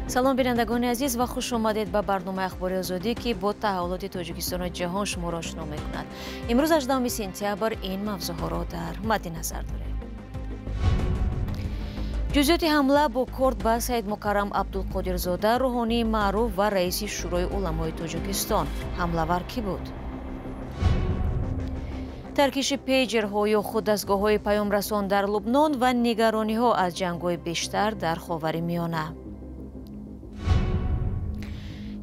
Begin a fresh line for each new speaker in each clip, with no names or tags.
سلام بینندگان عزیز و خوش آمدید به برنامه اخبار آزادی که با تحولات تاجیکستان و جهان شما را آشنا می‌کند. امروز 18 سپتامبر این موضوع‌ها را در مد نظر داریم. جزئیات حمله با کرد به سید مکرم عبدالقادرزاده روحانی معروف و رئیس شورای علمای تاجیکستان. حمله‌ور کی بود؟ ترکیش پیجرها یا خوددستگاه‌های پیامرسان در لبنان و نگرانی‌ها از جنگ‌های بیشتر در خاورمیانه.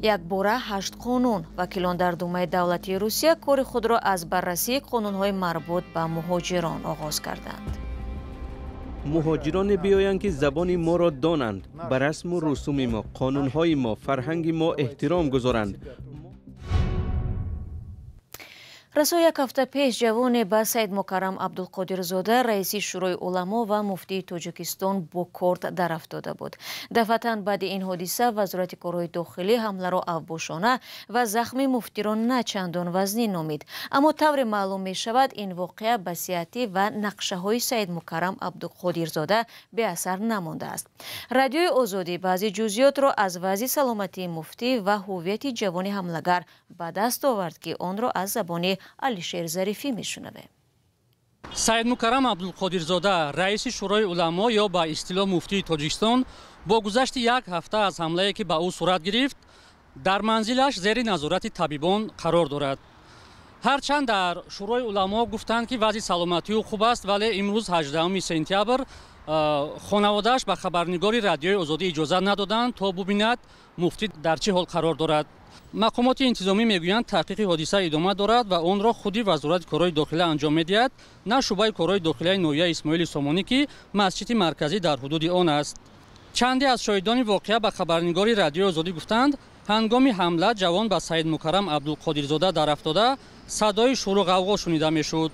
یک باره 8 قانون وکیلان در دومای دولتی روسیه کار خود را از بررسی قانون‌های مربوط به مهاجران آغاز کردند.
مهاجران بیایند که زبان ما را دانند، بر رسم و رسوم ما، قانون‌های ما، فرهنگ ما احترام گذارند.
رسا یک هفته پیش جوان به سید مکرم عبدالقادرزاده رئیس شورای علما و مفتی تاجیکستان با کرد در افتاده بود. دفعتاً بعد این حادثه وزارت کارهای داخلی حمله را افباشانه و زخم مفتی را نه چندان وزنی نامید. اما طور معلوم می شود این واقعه بسیطی و نقشه های سید مکرم عبدالقادرزاده به اثر نمانده است. رادیوی آزادی بعضی جزئیات را از وضع سلامتی مفتی و هویت جوان حمله‌گر به دست آورد که آن را از زبان علیشیر ظریفی میشنوه.
سید مکرم عبدالقادرزاده رئیس شورای علما یا با اصطلاح مفتی تاجیکستان با گذشت یک هفته از حمله‌ای که به او صورت گرفت در منزلش زیر نظارت طبیبان قرار دارد. هرچند در شورای علما گفتند که وضع سلامتی او خوب است، ولی امروز 18 سپتامبر خانواده‌اش به خبرنگار رادیوی آزادی اجازه ندادند تا ببیند مفتی در چه حال قرار دارد. مقامات انتظامی میگویند تحقیق حادثه ادامه دارد و آن را خودی وزارت کارهای داخلی انجام میدهد، نه شعبه کارهای داخلی ناحیه اسماعیل سامانی که مسجد مرکزی در حدود آن است. چندی از شاهدان واقعه به خبرنگار رادیو آزادی گفتند هنگام حمله جوان به سید مکرم عبدالقادرزاده در افتاده صدای شور و غوغا شنیده میشد.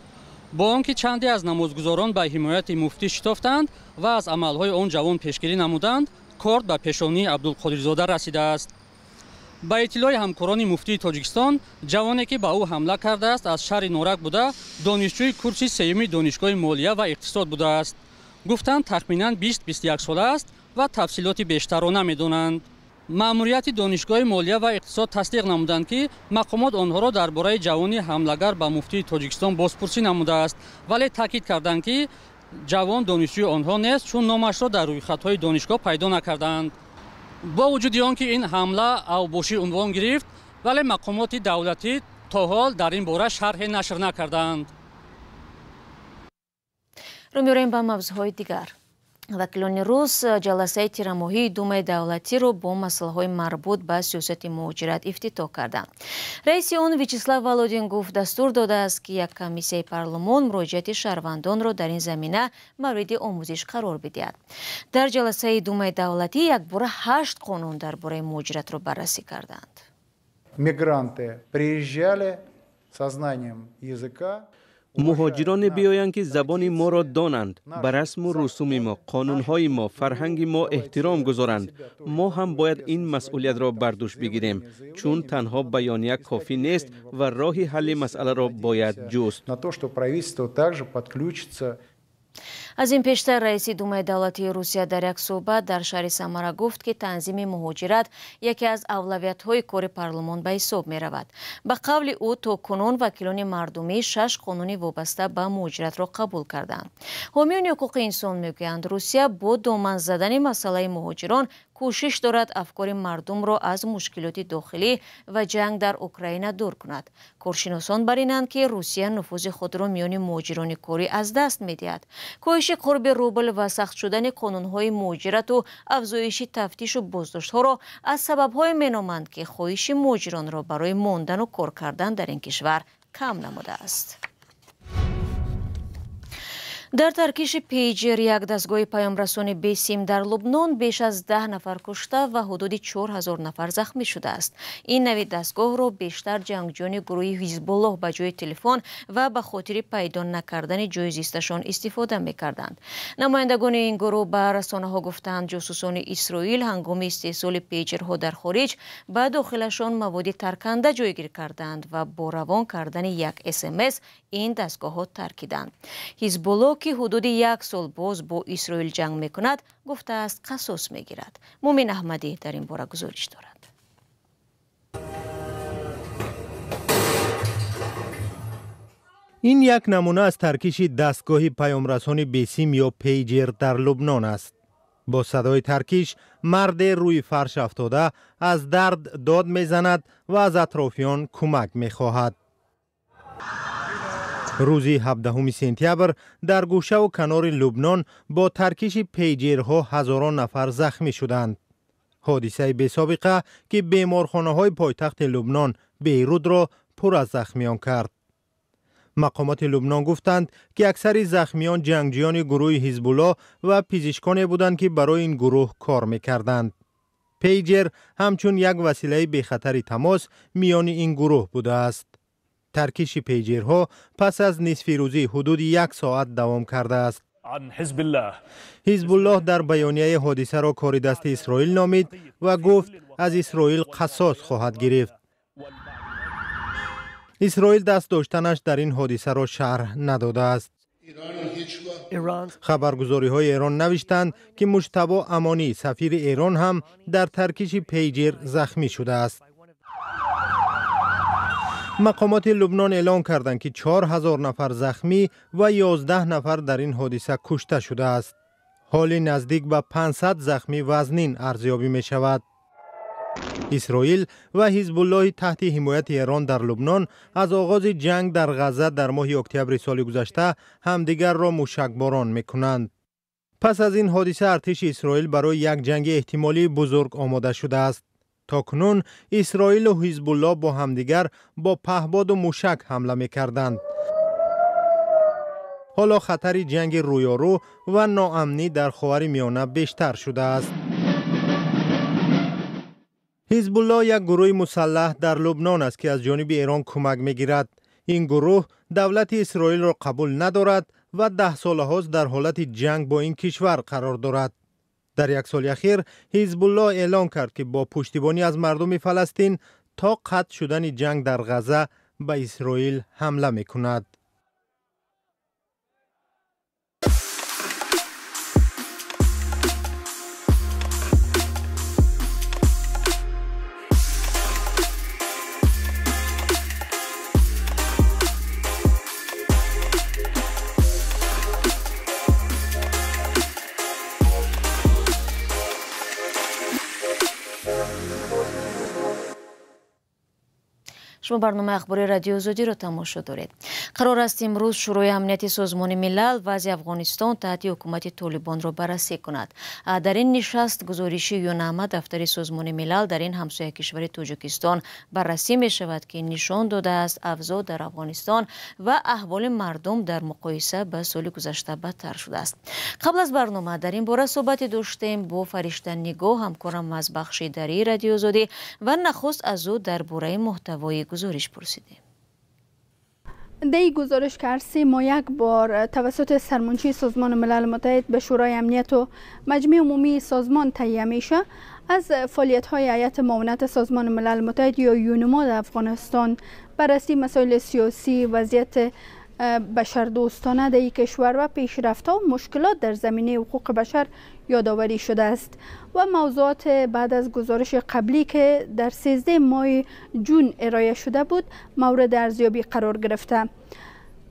با آنکه چندی از نمازگزاران به حمایت مفتی شتافتند و از عملهای آن جوان پیشگیری نمودند، کارد به پیشانی عبدالقادرزاده رسیده است. با اطلاع همکاران مفتی تاجیکستان، جوانی که به او حمله کرده است از شهر نورک بوده، دانشجوی کورس سوم دانشگاه مالیه و اقتصاد بوده است. گفتند تخمیناً 20-21 ساله است و تفصیلات بیشتر را نمی‌دانند. مأموریت دانشگاه مالیه و اقتصاد تصدیق نمودند که مقامات آنها را درباره جوانی حمله‌گر به مفتی تاجیکستان بازپرسی نموده است، ولی تاکید کردند که جوان دانشجوی آنها نیست چون نامش را در رویخط‌های دانشگاه پیدا نکردند. با وجود آنکه این حمله اوباشی عنوان گرفت، ولی مقامات دولتی تا حال در این باره شرح نشر نکردند.
رو می‌رویم به موضوعهای دیگر. وکیلان روس جلسه تیرماهی دومای دولتی رو با مسائل مربوط به سیاست مهاجرت افتتاح کردند. رئیس آن ویچسلاو ولودین گفت دستور داده است که یک کمیسیه پارلمان مراجعات شهروندان را در این زمینه مورد آموزش قرار بدهد. در جلسه دومای دولتی یک باره 8 قانون درباره مهاجرت را بررسی کردند.
Мигранты приезжали со знанием языка.
مهاجران بیایند که زبان ما را دانند، بر رسم و رسوم ما، قانون‌های ما، فرهنگ ما احترام گذارند. ما هم باید این مسئولیت را بر دوش بگیریم، چون تنها بیانیه کافی نیست و راه حل مسئله را باید جست.
از این پیشتر رئیس دومای دولتی روسیه در یک صحبت در شهر سمره گفت که تنظیم مهاجرت یکی از اولویت‌های کار پارلمان به حساب می‌رود. به قول او تا کنون وکیلان مردمی 6 قانون وابسته به مهاجرت را قبول کردند. حامیان حقوق انسان میگویند روسیه با دامن زدن مسئله مهاجران کوشش دارد افکار مردم را از مشکلات داخلی و جنگ در اوکراین دور کند. کارشناسان بر اینند که روسیه نفوذ خود را میان مهاجران کاری از دست می‌دهد. کاهش قرب روبل و سخت شدن قانون‌های مهاجرت و افزایش تفتیش و بازداشت‌ها را از سبب‌های مینامند که خواهش مهاجران را برای ماندن و کار کردن در این کشور کم نموده است. در ترکیش پیجر یک دستگاه پیامرسان بی سیم در لبنان بیش از 10 نفر کشته و حدود 4000 نفر زخمی شده است. این نوع دستگاه را بیشتر جنگجویان گروه حزب الله به جای تلفن و به خاطر پیدا نکردن جای زیستشان استفاده می‌کردند. نمایندگان این گروه به رسانه‌ها گفتند جاسوسان اسرائیل هنگام استحصال پیجرها در خارج به داخلشان مواد ترکنده جایگیر کردند و با روان کردن یک SMS این دستگاه‌ها ترکیدند. حزب الله که حدود 1 سال باز با اسرائیل جنگ میکند گفته است قصاص میگیرد. مومن احمدی در این باره گزارش دارد.
این یک نمونه از ترکیش دستگاه پیامرسان بیسیم یا پیجر در لبنان است. با صدای ترکیش مرد روی فرش افتاده از درد داد میزند و از اطرافیان کمک میخواهد. روز 17 سپتامبر در گوشه و کنار لبنان با ترکیش پیجرها هزاران نفر زخمی شدند. حادثه بی سابقه که بیمارخانه‌های پایتخت لبنان بیروت را پر از زخمیان کرد. مقامات لبنان گفتند که اکثر زخمیان جنگجویان گروه حزب الله و پزشکانی بودند که برای این گروه کار میکردند. پیجر همچون یک وسیله بی خطر تماس میان این گروه بوده است. ترکیش پیجرها پس از نصف روزی حدود 1 ساعت دوام کرده است. حزب الله در بیانیه حادثه را کار دست اسرائیل نامید و گفت از اسرائیل قصاص خواهد گرفت. اسرائیل دست داشتنش در این حادثه را شرح نداده است. خبرگزاری های ایران نوشتند که مجتبی امانی سفیر ایران هم در ترکیش پیجر زخمی شده است. مقامات لبنان اعلام کردند که 4000 نفر زخمی و 11 نفر در این حادثه کشته شده است. حال نزدیک به 500 زخمی وزنین ارزیابی می شود. اسرائیل و حزب الله تحت حمایت ایران در لبنان از آغاز جنگ در غزه در ماه اکتبر سال گذشته همدیگر را موشکباران می‌کنند. پس از این حادثه ارتش اسرائیل برای یک جنگ احتمالی بزرگ آماده شده است. تاکنون اسرائیل و حزب الله با همدیگر با پهپاد و موشک حمله می‌کردند. حالا خطر جنگ رویارو و ناامنی در خاورمیانه بیشتر شده است. حزب الله یک گروه مسلح در لبنان است که از جانب ایران کمک می‌گیرد. این گروه دولت اسرائیل را قبول ندارد و 10 سال هاست در حالت جنگ با این کشور قرار دارد. در 1 سال اخیر حزب الله اعلام کرد که با پشتیبانی از مردم فلسطین تا قطع شدن جنگ در غزه به اسرائیل حمله می‌کند.
شما برنامه اخباری رادیو آزادی را تماشا دارید. قرار است امروز شورای امنیت سازمان ملل وضع افغانستان تحت حکومت طالبان را بررسی کند. در این نشست گزارشی یونامه دفتر سازمان ملل در این همسایه کشور تاجیکستان بررسی می شود که نشان داده است اوضاع در افغانستان و احوال مردم در مقایسه با سال گذشته بدتر شده است. قبل از برنامه در این باره صحبت داشتیم با فرشته نگاه همکارم از بخش اداری رادیو آزادی و نخست از او درباره محتوای گزارش پرسیدیم.
در این گزارش که هر 3 ماه یک بار توسط سرمنشی سازمان ملل متحد به شورای امنیت و مجمع عمومی سازمان تهیه میشه، از فعالیت‌های هیئت معاونت سازمان ملل متحد یا یونما در افغانستان، بررسی مسائل سیاسی، وضعیت بشردوستانه در این کشور و پیشرفت‌ها و مشکلات در زمینه حقوق بشر یادآوری شده است و موضوعات بعد از گزارش قبلی که در 13 ماه جون ارائه شده بود مورد ارزیابی قرار گرفته.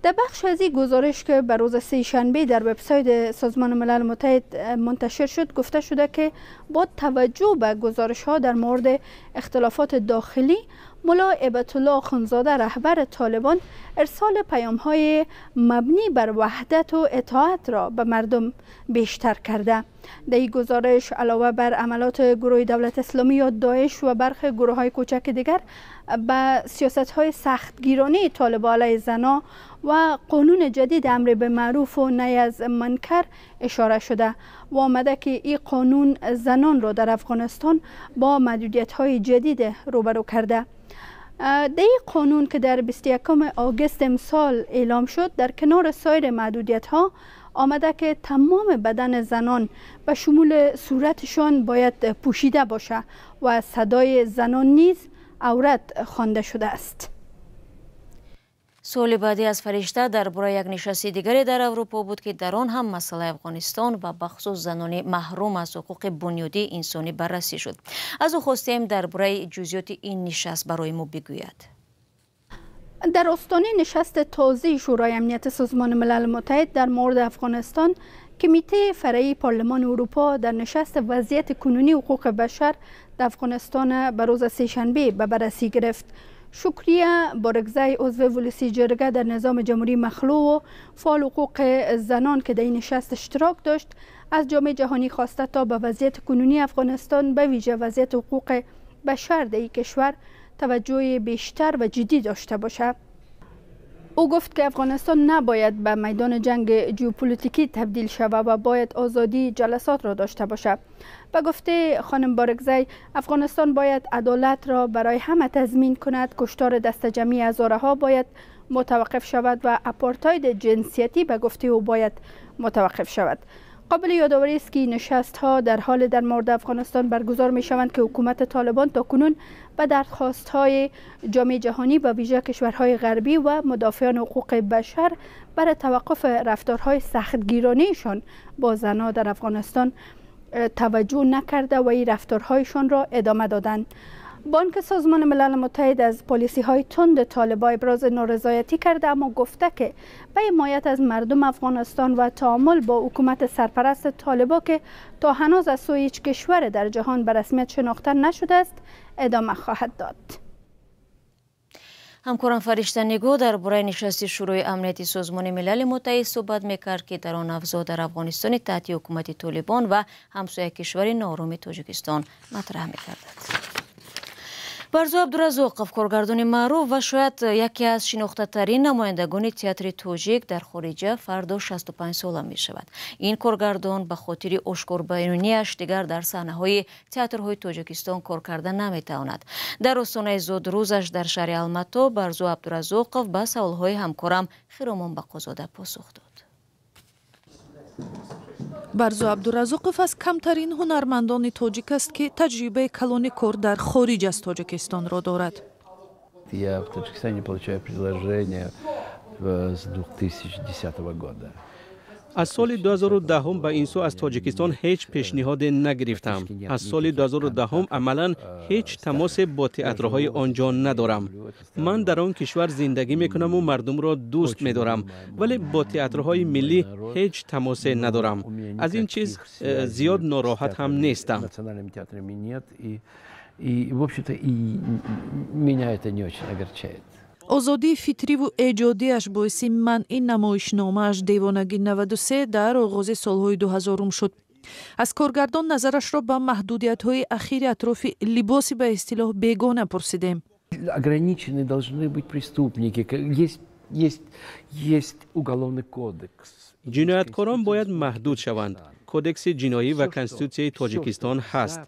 در بخش از این گزارش که بر روز 3 شنبه در وبسایت سازمان ملل متحد منتشر شد، گفته شده که با توجه به گزارش‌ها در مورد اختلافات داخلی، ملا هیبت‌الله آخوندزاده رهبر طالبان ارسال پیام‌های مبنی بر وحدت و اطاعت را به مردم بیشتر کرده. در این گزارش علاوه بر عملات گروه دولت اسلامی یا داعش و برخی گروه‌های کوچک دیگر به سیاست‌های سختگیرانه طالبان علیه زنان و قانون جدید امر به معروف و نهی از منکر اشاره شده و آمده که این قانون زنان را در افغانستان با محدودیت‌های جدید روبرو کرده. در این قانون که در 21 آگوست امسال اعلام شد، در کنار سایر محدودیت‌ها آمده که تمام بدن زنان به شمول صورتشان باید پوشیده باشه و صدای زنان نیز عورت خوانده شده است.
سوال بعدی از فرشته درباره یک نشست دیگری در اروپا بود که در آن هم مسئله افغانستان و بخصوص زنان محروم از حقوق بنیادی انسانی بررسی شد. از او خواستیم درباره جزئیات این نشست برای ما بگوید.
در آستانه نشست تازه شورای امنیت سازمان ملل متحد در مورد افغانستان، کمیته فرعی پارلمان اروپا در نشست وضعیت کنونی حقوق بشر در افغانستان به روز سه‌شنبه به بررسی گرفت. شکریه بارگزای عضو ولسی جرگه در نظام جمهوری مخلوع و فعال حقوق زنان که در این نشست اشتراک داشت، از جامعه جهانی خواسته تا به وضعیت کنونی افغانستان به ویژه وضعیت حقوق بشر در این کشور توجه بیشتر و جدی داشته باشد. او گفت که افغانستان نباید به میدان جنگ ژئوپلیتیکی تبدیل شود و باید آزادی جلسات را داشته باشد. به گفته خانم بارگزای، افغانستان باید عدالت را برای همه تضمین کند، کشتار دست جمعی هزارها باید متوقف شود و آپارتاید جنسیتی به گفته او باید متوقف شود. قابل یادآوری است که نشست ها در حال در مورد افغانستان برگزار می شوند که حکومت طالبان تاکنون به درخواست های جامعه جهانی و ویژه کشورهای غربی و مدافعان حقوق بشر برای توقف رفتارهای سختگیرانه‌شان با زنان در افغانستان توجه نکرده و این رفتارهایشان را ادامه دادند. بانک سازمان ملل متحد از پالیسی های تند طالبان ابراز نارضایتی کرده، اما گفته که به حمایت از مردم افغانستان و تعامل با حکومت سرپرست طالبان که تا هنوز از سوی هیچ کشور در جهان به رسمیت شناخته نشده است ادامه خواهد داد.
همکارم فرشته نگو درباره نشست شورای امنیتی سازمان ملل متحد صحبت میکرد که در آن افزا در افغانستان تحت حکومت طالبان و همسایه کشور ناآرام تاجیکستان مطرح میکردند. برزو عبدالرزاقов کارگردان معروف و شاید یکی از شناخته ترین نمایندگان تئاتر تاجیک در خارج فردا 65 ساله می شود. این کارگردان به خاطر اشکار بیانیه‌اش دیگر در صحنه‌های تئاترهای تاجیکستان کار کردن نمی‌تواند. در آستانه زادروزش در شهر الماتا برزو عبدالرزاقов به سوال‌های همکارم خیرامان بقازاده پاسخ داد.
برزو عبدالرزاقов از کمترین هنرمندان تاجیک است که تجربه کلان کار در خارج از تاجیکستان را دارد.
Я в Таджикистане получаю предложение с 2010 года.
از سال 2010 به این سو از تاجیکستان هیچ پیشنهاد نگرفتم. از سال 2010 عملا هیچ تماس با تئاترهای آنجا ندارم. من در آن کشور زندگی میکنم و مردم را دوست میدارم، ولی با تئاترهای ملی هیچ تماس ندارم. از این چیز زیاد ناراحت هم نیستم.
آزادی فطری و ایجادیش باعث منع نمایشنامه‌اش دیوانگی 93 در آغاز سالهای 2000 شد. از کارگردان نظرش را به محدودیت‌های اخیر اطراف لباسی به اصطلاح بیگانه پرسیدیم.
Ограничены должны быть преступники. Есть уголовный кодекс.
جنایتکاران باید محدود شوند. کودکس جنایی و کنستیتوسیون تاجیکستان هست.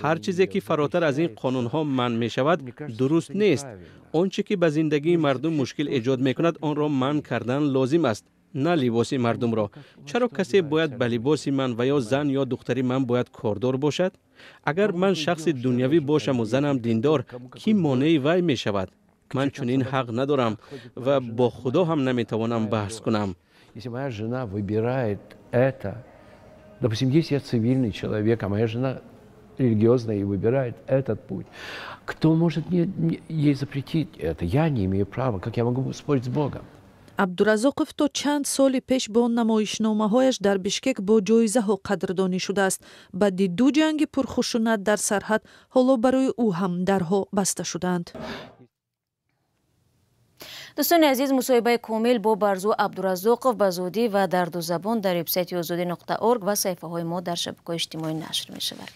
هر چیزی که فراتر از این قانون‌ها منع می شود درست نیست. آنچه که به زندگی مردم مشکل ایجاد می کند آن را منع کردن لازم است، نه لباس مردم را. چرا کسی باید به لباس من و یا زن یا دختری من باید کاردار باشد؟ اگر من شخص دنیوی باشم و زنم دیندار، کی مانع وی می شود؟ من چنین حق ندارم و با خدا هم نمی توانم بحث کنم.
Если моя жена выбирает это, допустим, если я цивильный человек, а моя жена религиозная и выбирает этот путь, кто может ей запретить это? Я не имею права. Как я могу спорить с Богом?
عبدالرزاقов تا چند سال پیش با نمایشنامه‌هایش در بشکک با جایزه‌ها قدردانی شده است. بعد 2 جنگ پرخشونت در سرحد حالا برای او هم درها بسته شدند.
دوستان عزیز، مصاحبه کامل با برزو عبدالرزاقов به زودی و در 2 زبان در وبسایت azadi.org و صفحه های ما در شبکه‌های اجتماعی نشر می شود.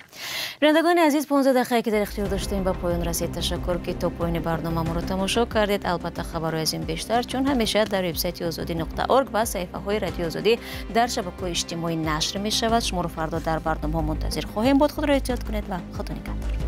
بینندگان عزیز، 15 دقیقه که در اختیار داشتیم به پایان رسید. تشکر که تا پایان برنامه ما را تماشا کردید. البته خبرهای از این بیشتر چون همیشه در وبسایت azadi.org و صفحه های رادیو آزادی در شبکه‌های اجتماعی نشر می شود. شما را فردا در برنامه منتظر خواهیم بود. خود را احتیاط کنید و خدا نگهدار.